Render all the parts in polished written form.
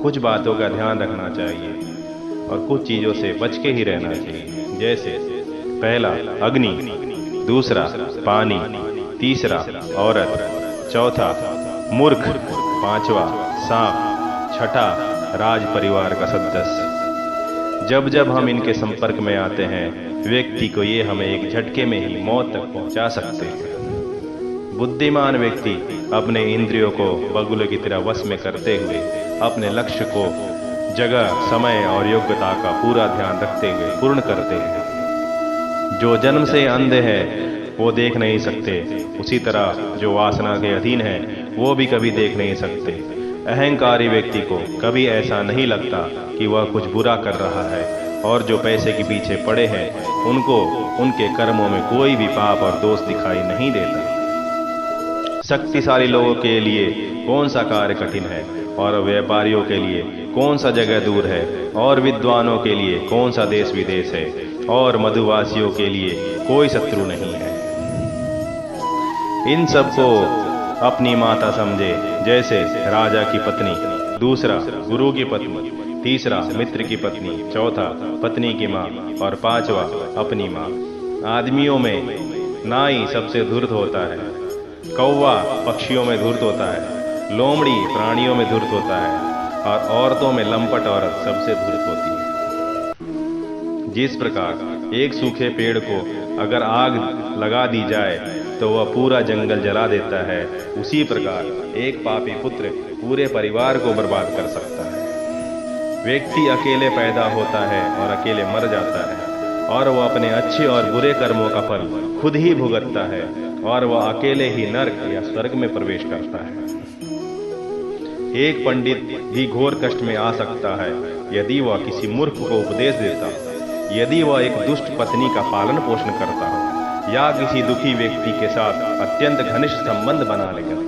कुछ बातों का ध्यान रखना चाहिए और कुछ चीज़ों से बच के ही रहना चाहिए। जैसे पहला अग्नि, दूसरा पानी, तीसरा औरत, चौथा मूर्ख, पांचवा सांप, छठा राज परिवार का सदस्य। जब जब हम इनके संपर्क में आते हैं व्यक्ति को ये हमें एक झटके में ही मौत तक पहुंचा सकते हैं। बुद्धिमान व्यक्ति अपने इंद्रियों को बगुले की तरह वश में करते हुए अपने लक्ष्य को जगह, समय और योग्यता का पूरा ध्यान रखते हुए पूर्ण करते हैं। जो जन्म से अंधे हैं वो देख नहीं सकते, उसी तरह जो वासना के अधीन है वो भी कभी देख नहीं सकते। अहंकारी व्यक्ति को कभी ऐसा नहीं लगता कि वह कुछ बुरा कर रहा है, और जो पैसे के पीछे पड़े हैं उनको उनके कर्मों में कोई भी पाप और दोष दिखाई नहीं देता। शक्तिशाली लोगों के लिए कौन सा कार्य कठिन है और व्यापारियों के लिए कौन सा जगह दूर है, और विद्वानों के लिए कौन सा देश विदेश है, और मधुवासियों के लिए कोई शत्रु नहीं है। इन सबको अपनी माता समझे, जैसे राजा की पत्नी, दूसरा गुरु की पत्नी, तीसरा मित्र की पत्नी, चौथा पत्नी की माँ और पांचवा अपनी माँ। आदमियों में नाई सबसे धूर्त होता है, कौवा पक्षियों में धूर्त होता है, लोमड़ी प्राणियों में धूर्त होता है, और औरतों में लंपट औरत सबसे धूर्त होती है। जिस प्रकार एक सूखे पेड़ को अगर आग लगा दी जाए तो वह पूरा जंगल जला देता है, उसी प्रकार एक पापी पुत्र पूरे परिवार को बर्बाद कर सकता है। व्यक्ति अकेले पैदा होता है और अकेले मर जाता है, और वह अपने अच्छे और बुरे कर्मों का फल खुद ही भुगतता है, और वह अकेले ही नरक या स्वर्ग में प्रवेश करता है। एक पंडित भी घोर कष्ट में आ सकता है यदि वह किसी मूर्ख को उपदेश देता, यदि वह एक दुष्ट पत्नी का पालन पोषण करता हो, या किसी दुखी व्यक्ति के साथ अत्यंत घनिष्ठ संबंध बना लेता।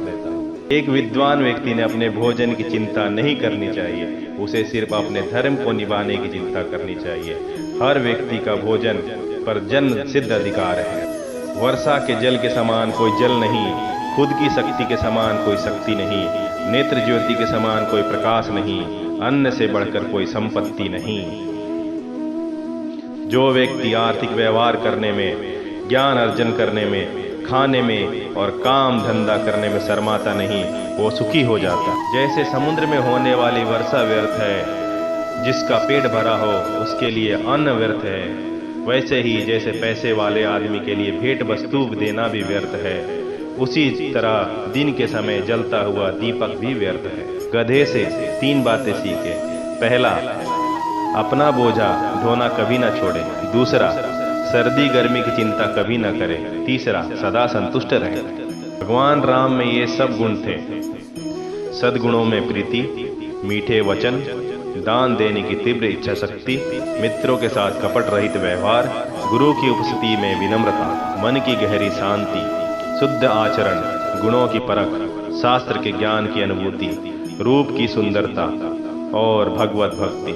एक विद्वान व्यक्ति ने अपने भोजन की चिंता नहीं करनी चाहिए, उसे सिर्फ अपने धर्म को निभाने की चिंता करनी चाहिए। हर व्यक्ति का भोजन पर जन्म सिद्ध अधिकार है। वर्षा के जल के समान कोई जल नहीं, खुद की शक्ति के समान कोई शक्ति नहीं, नेत्र ज्योति के समान कोई प्रकाश नहीं, अन्न से बढ़कर कोई संपत्ति नहीं। जो व्यक्ति आर्थिक व्यवहार करने में, ज्ञान अर्जन करने में, खाने में और काम धंधा करने में शर्माता नहीं, वो सुखी हो जाता। जैसे समुद्र में होने वाली वर्षा व्यर्थ है, जिसका पेट भरा हो उसके लिए अन्न व्यर्थ है, वैसे ही जैसे पैसे वाले आदमी के लिए भेंट वस्तु देना भी व्यर्थ है, उसी तरह दिन के समय जलता हुआ दीपक भी व्यर्थ है। गधे से 3 बातें सीखे। पहला, अपना बोझा ढोना कभी ना छोड़े। दूसरा, सर्दी गर्मी की चिंता कभी न करे। तीसरा, सदा संतुष्ट रहे। भगवान राम में ये सब गुण थे। सद्गुणों में प्रीति, मीठे वचन, दान देने की तीव्र इच्छा शक्ति, मित्रों के साथ कपट रहित व्यवहार, गुरु की उपस्थिति में विनम्रता, मन की गहरी शांति, शुद्ध आचरण, गुणों की परख, शास्त्र के ज्ञान की अनुभूति, रूप की सुंदरता और भगवत भक्ति।